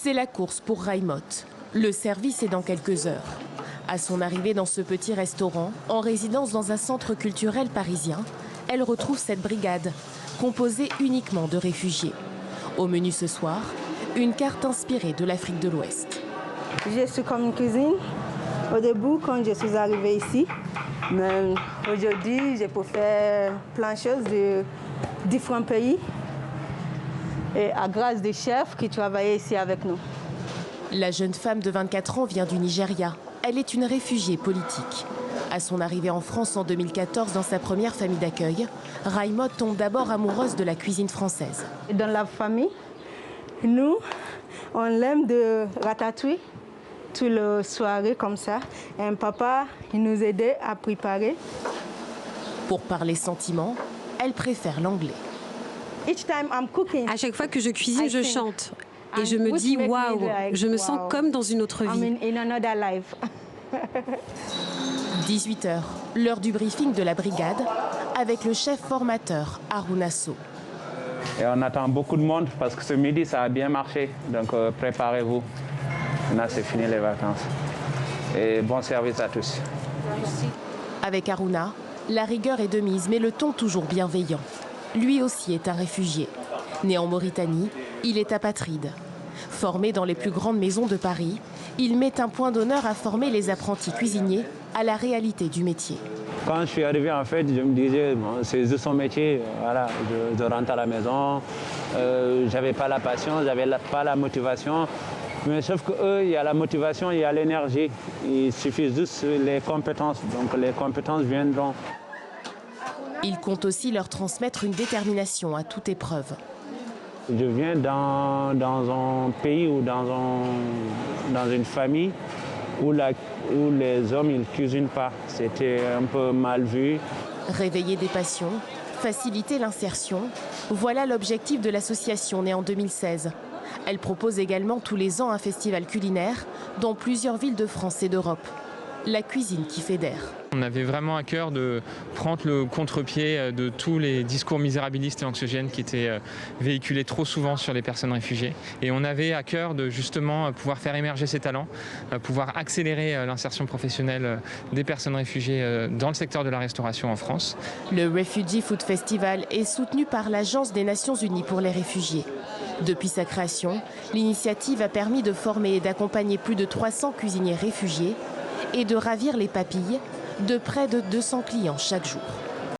C'est la course pour Raïmotte. Le service est dans quelques heures. À son arrivée dans ce petit restaurant, en résidence dans un centre culturel parisien, elle retrouve cette brigade, composée uniquement de réfugiés. Au menu ce soir, une carte inspirée de l'Afrique de l'Ouest. Je suis comme une cuisine au début quand je suis arrivée ici. Mais aujourd'hui, je peux faire plein de choses de différents pays. Et à grâce des chefs qui travaillent ici avec nous. La jeune femme de 24 ans vient du Nigeria. Elle est une réfugiée politique. À son arrivée en France en 2014 dans sa première famille d'accueil, Raïmotte tombe d'abord amoureuse de la cuisine française. Dans la famille, nous, on aime de ratatouille toute la soirée comme ça. Et un papa, il nous aidait à préparer. Pour parler sentiments, elle préfère l'anglais. À chaque fois que je cuisine, je chante. Et je me dis, waouh, je me sens comme dans une autre vie. 18h, l'heure du briefing de la brigade avec le chef formateur Harouna Sow. Et on attend beaucoup de monde parce que ce midi, ça a bien marché. Donc préparez-vous. Maintenant, c'est fini les vacances. Et bon service à tous. Avec Harouna, la rigueur est de mise, mais le ton toujours bienveillant. Lui aussi est un réfugié. Né en Mauritanie, il est apatride. Formé dans les plus grandes maisons de Paris, il met un point d'honneur à former les apprentis cuisiniers à la réalité du métier. Quand je suis arrivé, en fait, je me disais, bon, c'est juste son métier, voilà, je rentre à la maison, j'avais pas la passion, j'avais pas la motivation. Mais sauf qu'eux, il y a la motivation, il y a l'énergie. Il suffit juste les compétences, donc les compétences viendront. Il compte aussi leur transmettre une détermination à toute épreuve. Je viens dans un pays ou dans une famille où les hommes ne cuisinent pas. C'était un peu mal vu. Réveiller des passions, faciliter l'insertion, voilà l'objectif de l'association née en 2016. Elle propose également tous les ans un festival culinaire dans plusieurs villes de France et d'Europe. La cuisine qui fédère. On avait vraiment à cœur de prendre le contre-pied de tous les discours misérabilistes et anxiogènes qui étaient véhiculés trop souvent sur les personnes réfugiées. Et on avait à cœur de justement pouvoir faire émerger ces talents, pouvoir accélérer l'insertion professionnelle des personnes réfugiées dans le secteur de la restauration en France. Le Refugee Food Festival est soutenu par l'Agence des Nations Unies pour les réfugiés. Depuis sa création, l'initiative a permis de former et d'accompagner plus de 300 cuisiniers réfugiés et de ravir les papilles de près de 200 clients chaque jour.